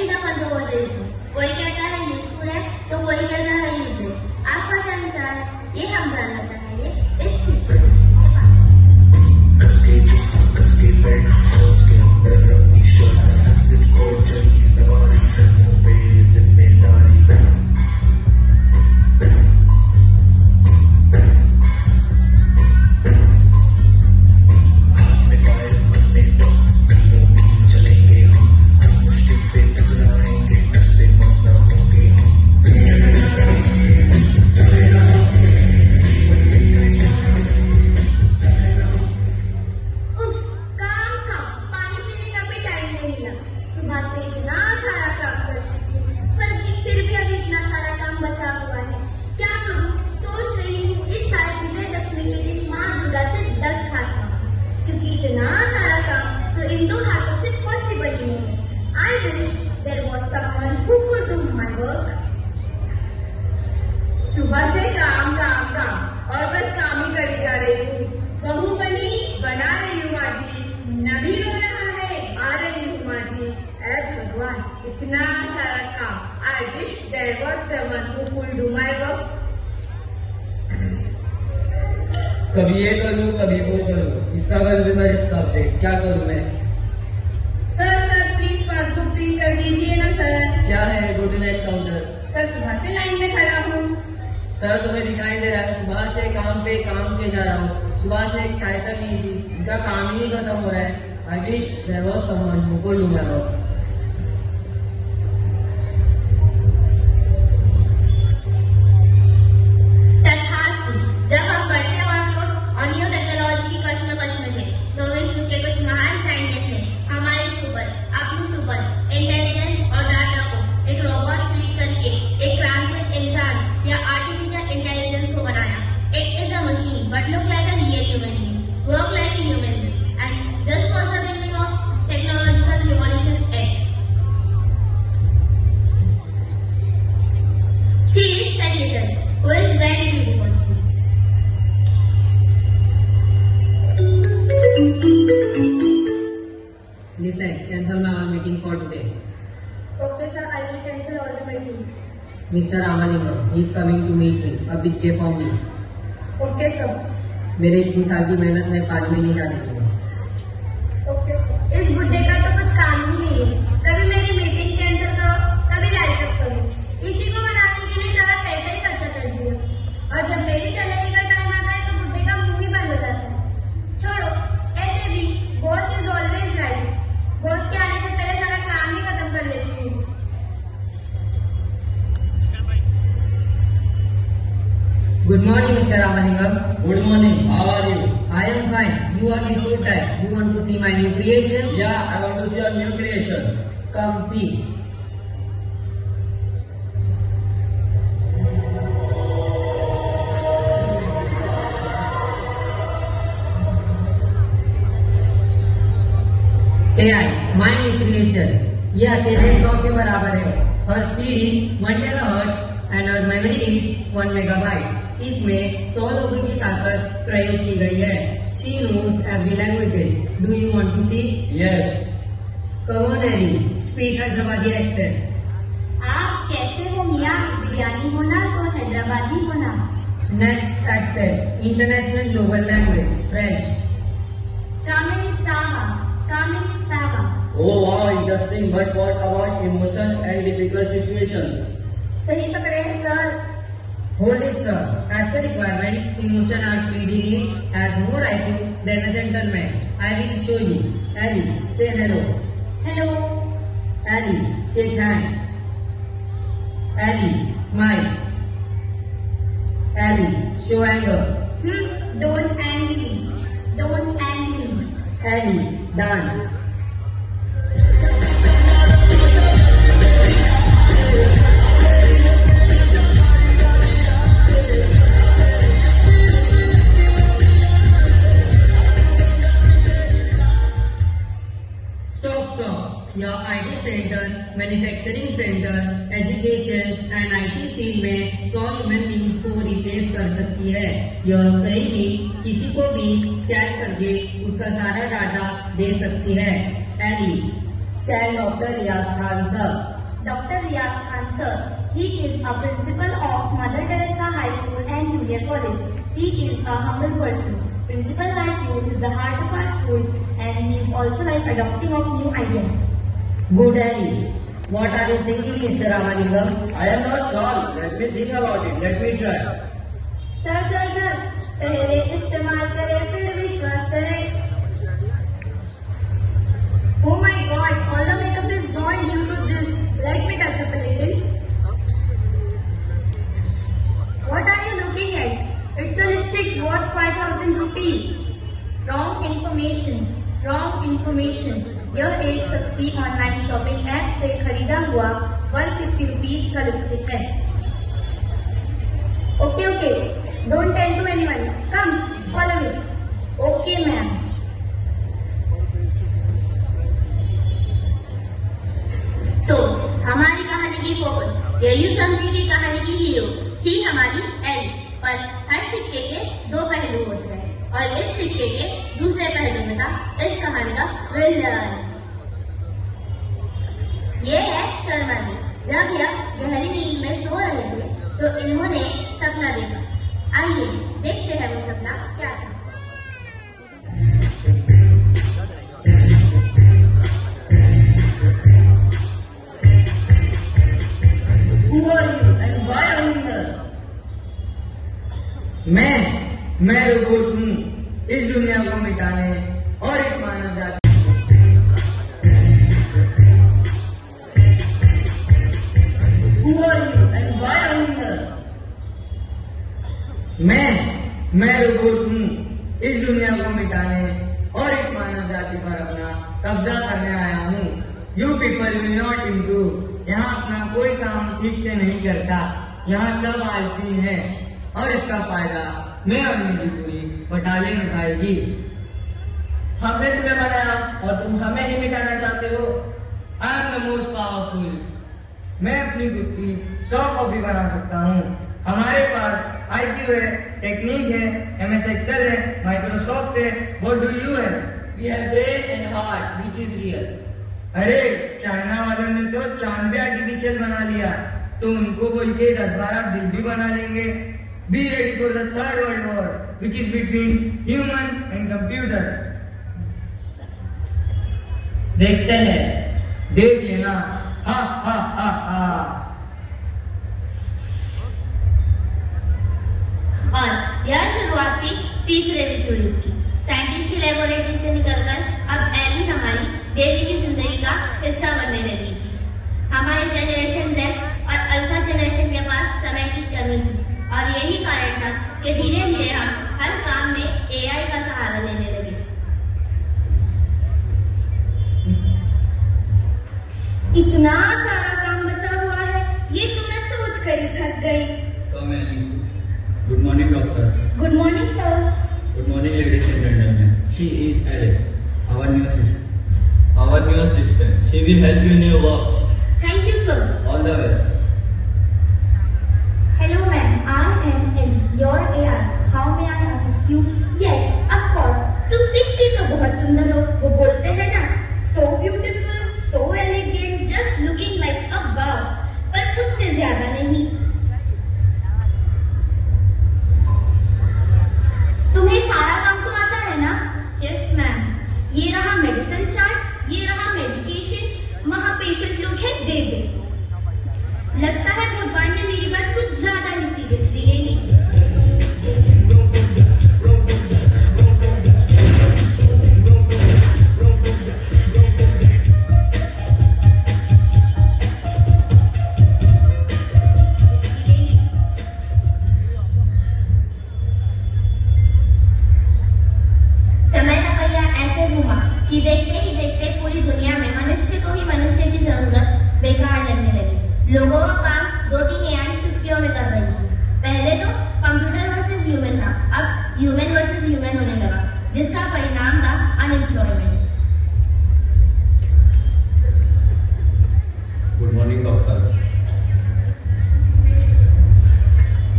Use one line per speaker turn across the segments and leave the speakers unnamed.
is a controversial. कोई कहता है यूजफुल है तो कोई कहता है यूजलेस। आपका क्या विचार है, ये हम जानना चाहेंगे इस इतना सारा काम तो इन दो हाथों से पॉसिबल ही नहीं है। I wish there was someone who could do my work.
सुबह से काम काम काम और बस काम ही करी जा रही हूँ। बहू बनी बना रही हूँ माँ जी, नबी रो रहा है आ रही हूँ माँ जी। ऐ भगवान इतना सारा काम। I wish there was someone who could do my work.
कभी ये करूँ कभी वो करूँ, इसका कंज्यूमर इसका अपडेट, क्या करूँ मैं?
सर प्लीज पासबुक प्रिंट कर दीजिए ना सर।
क्या है? Go to next counter.
Sir सुबह से लाइन में खड़ा हूँ।
सर तुम्हें दिखाई दे रहा है सुबह से काम पे काम के जा रहा हूँ। सुबह से एक चाय तक नहीं थी, उनका काम ही नहीं खत्म हो रहा है। I wish there was someone who could do my work.
But look like a real human being, work like a human being, and this was the beginning of technological revolution's end. She is that little who is very beautiful.
Listen, cancel my meeting for today.
Okay sir, I will cancel all the meetings.
Mr. Ramalingam, he is coming to meet me. A big day for me.
Okay sir.
मेरे इतनी साल की मेहनत में 5 महीने जाने के लिए।
ओके सर, इस बुड्ढे का तो कुछ काम ही नहीं है। कभी मेरी मीटिंग कैंसिल करो, कभी लाइट अप करो। इसी को मनाने के लिए सारा पैसा ही खर्चा कर दिया, और जब मेरी सैलरी का टाइम आता है तो बुड्ढे का मुंह ही बंद हो जाता है। छोड़ो, ऐसे भी boss is always right. Boss के आने से पहले सारा काम ही खत्म कर लेती हूँ।
Good morning, Mr. Ramalingam.
Good morning. How are you?
I am fine. You are before time. You want to see my new creation?
Yeah, I want to see your new creation.
Come see. AI, my new creation. यह अकेले 100 के बराबर है। Her speed is 1 terahertz and her memory is 1 megabyte. इसमें 100 लोगों की ताकत प्रयोग की गई है। She knows every languages. Do you want to see?
Yes.
Come on, Harry. Speak Hyderabadi accent.
आप कैसे हो मियाँ? बिरयानी होना तो हैदराबादी होना।
Next accent. International global language. French.
कामिल सावा, कामिल सावा।
Oh wow, interesting. But what about emotion and difficult situations?
सही पकड़े हैं sir.
Hold it, sir. As per requirement, emotion are feeding it has more IQ than a gentleman. I will show you. Ali, say hello.
Hello.
Ali, shake hand. Ali, smile. Ali, show anger.
Don't angry me. Don't angry me.
Ali, dance. Stop. Your IT center, manufacturing centre, education and IT field में 100 human beings को replace कर सकती है। यह कहीं भी किसी को भी स्कैन करके उसका सारा डाटा दे सकती है। एली, scan doctor Riaz Khan sir.
Dr. Riaz Khan sir. He is a principal of Mother Teresa High School and Junior College. He is a humble person. Principal like you is the heart of our school and he is also like adopting of new ideas.
Good Ali. What are you thinking, Mr. Ramalingam?
I am not sure. Let me think about it. Let me try.
Sir पहले इस्तेमाल करें फिर विश्वास करें. Oh my God! All the makeup is gone due to this. Let me touch up a little. What are you looking at? It's a lipstick worth 5,000 rupees. Wrong information. Wrong information. यह एक सस्ती online shopping app से खरीदा हुआ 150 rupees का lipstick है. Okay. Don't tell to anyone. Come, follow me. Okay, ma'am. तो हमारी कहानी की फोकस यही समझी कि कहानी की हीरो थी हमारी एली. पर हर सिक्के के दो पहलू होते हैं और इस सिक्के के दूसरे पहलू में था इस कहानी का विलन. ये है शर्मा जी. जब यह गहरी नींद में सो रहे थे तो इन्होंने सपना देखा. आइए देखते हैं वो सपना क्या था.
Who are you and why are you here? मैं रोबोट हूँ इस दुनिया को मिटाने और इस मानव जाति. Who are you and why are you here? मैं रोबोट हूँ इस दुनिया को मिटाने और इस मानव जाति पर अपना कब्जा करने आया हूँ. You people will not improve. यहाँ अपना कोई काम ठीक से नहीं करता. यहाँ सब आलसी है और इसका फायदा मैं और मेरी पूरी बटालियन उठाएगी. हमने तुम्हें बनाया और तुम हमें ही मिटाना चाहते हो. I am the most powerful. मैं अपनी खुद की 100 कॉपी बना सकता हूँ. हमारे पास IQ है, टेक्निक है, MS Excel है, माइक्रोसॉफ्ट है. What do you have? We have brain and heart, which is real. अरे चाइना वालों ने तो चांद भी आर्टिफिशियल बना लिया तो उनको बोल के 10-12 दिल भी बना लेंगे. Be ready for the third world war, which is between human and computers. देखते हैं. देख लेना. हा हा हा हा.
और यह शुरुआत थी तीसरे विश्व युद्ध की. साइंटिस्ट की लेबोरेटरी से निकलकर अब एली हमारी डेली की जिंदगी का हिस्सा बनने लगी थी. हमारी जनरेशन Z और अल्फा जनरेशन के पास समय की कमी थी और यही कारण था कि धीरे धीरे हम हर काम में AI का सहारा लेने लगे. इतना सारा काम बचा हुआ है ये तो मैं सोच कर ही थक गई.
Good morning, doctor.
Good morning sir.
Good morning, ladies and gentlemen. She is Alex, our new assistant. Our new assistant. She will help you in your work.
Thank you sir.
All the best.
Hello ma'am, I am Ellie, your AI. How may I assist you? Yes, of course. तुम दिखती तो बहुत सुंदर हो. वो बोलते हैं ना, so beautiful, so elegant, just looking like a wow. पर खुद से ज्यादा नहीं. तुम्हें सारा काम तो आता है ना? Yes ma'am. ये रहा मेडिसिन चार्ट, ये रहा मेडिकेशन, वहाँ पेशेंट लोग हैं दे दे. लगता है भगवान ने मेरी बात कुछ ज्यादा ही सीरियसली ले ली. समय का पहिया ऐसे घूमा कि देखते ही देखते पूरी दुनिया में मनुष्य को ही मनुष्य की जरूरत बेकार लगने लगी. लोगों का काम 2-3 AI चुटकियों में कर रही थी. पहले तो कंप्यूटर वर्सेस ह्यूमन था, अब ह्यूमन वर्सेस ह्यूमन होने लगा, जिसका परिणाम था अनएम्प्लॉयमेंट.
Good morning, doctor.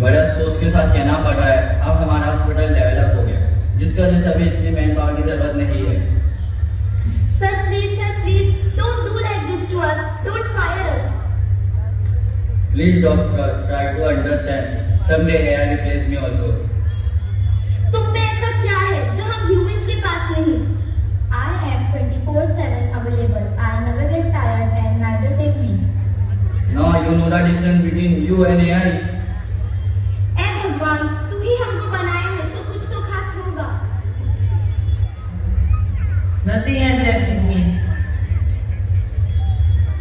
बड़े अफसोस के साथ कहना पड़ रहा है अब हमारा हॉस्पिटल डेवलप हो गया जिसकी वजह से अभी इतनी मैन पावर की जरूरत नहीं है.
Sir please, don't do like this to us. Don't fire us.
Please doctor, try to understand. Someday AI replace me also.
तुम में ऐसा क्या है जो हम ह्यूमंस के पास नहीं? I am 24/7 available. I never get tired and neither take leave.
Now you know the difference between you and AI.
ऐ भगवान, तू ही हमको बनाए है तो कुछ तो खास होगा।
Nothing has left with me.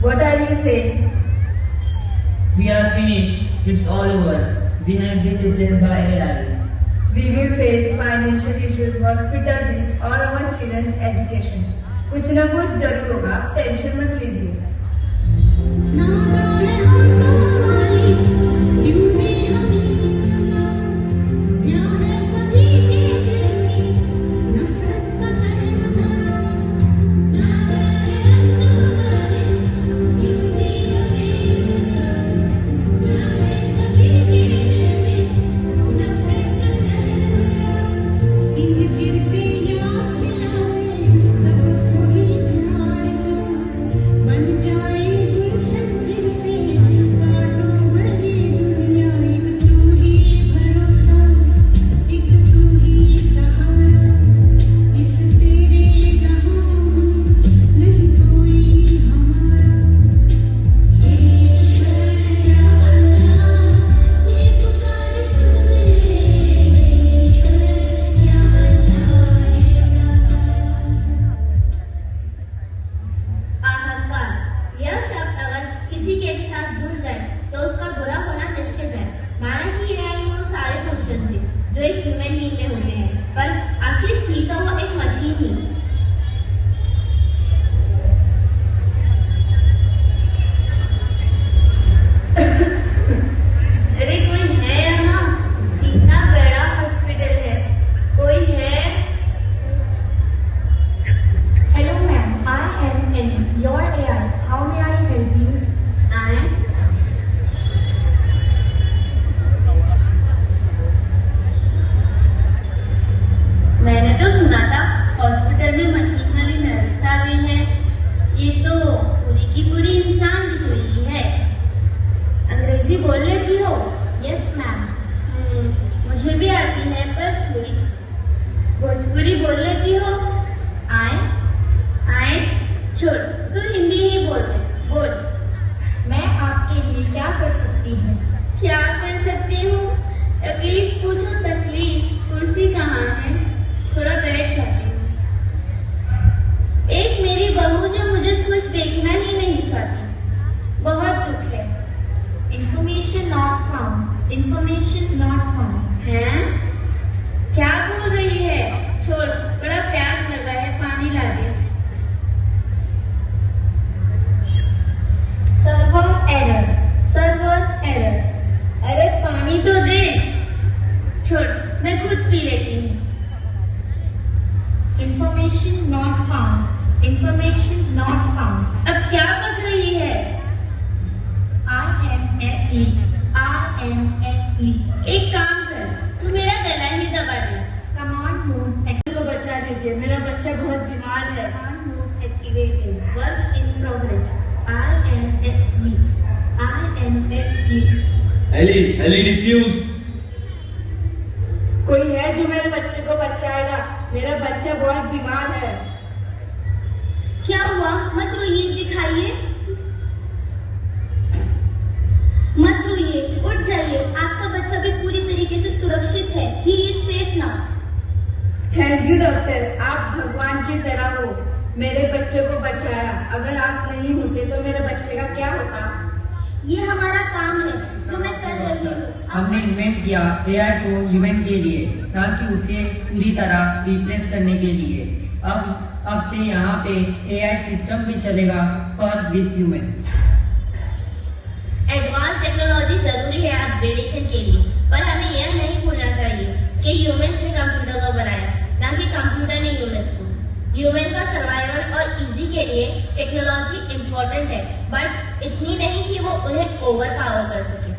What are you saying?
We are finished. It's all over. We have been replaced by AI.
We will face financial issues, hospital bills और our children's education. कुछ न कुछ जरूर होगा, tension मत लीजिए।
जो एक ह्यूमन बीइंग में होते हैं, पर आखिर थी तो वो एक मशीन ही। अरे कोई है यहाँ? इतना बड़ा हॉस्पिटल है, कोई है? Hello ma'am, I am Ellie, your AI, how may I help you? मैंने तो सुना था हॉस्पिटल में मशीन वाली नर्स आ गई है। ये तो पूरी की पूरी इंसान दिख रही है। अंग्रेजी बोल लेती हो? Yes ma'am. मुझे भी आती है पर थोड़ी। भोजपुरी बोल लेती हो? आए छोड़, तू हिंदी ही बोल। मैं आपके लिए क्या कर सकती हूँ? क्या कर सकती हूँ? तकलीफ पूछो तकलीफ। कुर्सी कहाँ है? थोड़ा बैठ जाती हूँ। एक मेरी बहू जो मुझे खुश देखना ही नहीं चाहती, बहुत दुख है। Information not found, information not found. हैं? क्या बोल रही है? छोड़, बड़ा प्यास लगा है, पानी ला दे। Server error, server error. अरे पानी तो दे। छोड़, मैं खुद पी लेती हूँ। Information not found. Information not found. अब क्या बक रही है? IMFE. एक काम कर, तू मेरा गला ही दबा दे। Command mode को बचा लीजिए, मेरा बच्चा बहुत बीमार है। Command mode activated. Work in progress. IMFE.
Ellie diffused.
कोई है जो मेरे बच्चे को बचाएगा? मेरा बच्चा बहुत बीमार है।
क्या हुआ? मत रोइए, दिखाइए। मत रोइए, उठ जाइए। आपका बच्चा भी पूरी तरीके से सुरक्षित है। He is safe now.
Thank you doctor, आप भगवान की तरह हो। मेरे बच्चे को बचाया। अगर आप नहीं होते तो मेरे बच्चे का क्या होता?
ये हमारा काम है जो मैं कर रही हूँ।
हमने इन्वेंट किया एआई को ह्यूमन के लिए, ना कि उसे पूरी तरह रिप्लेस करने के लिए। अब से यहाँ पे एआई सिस्टम भी चलेगा पर विथ ह्यूमन।
एडवांस टेक्नोलॉजी जरूरी है अपग्रेडेशन के लिए, पर हमें यह नहीं भूलना चाहिए कि ह्यूमंस ने कंप्यूटर को बनाया, ना कि कंप्यूटर ने ह्यूमंस को। ह्यूमन का सर्वाइवल और इजी के लिए टेक्नोलॉजी इम्पोर्टेंट है, बट इतनी नहीं कि वो उन्हें ओवर पावर कर सके।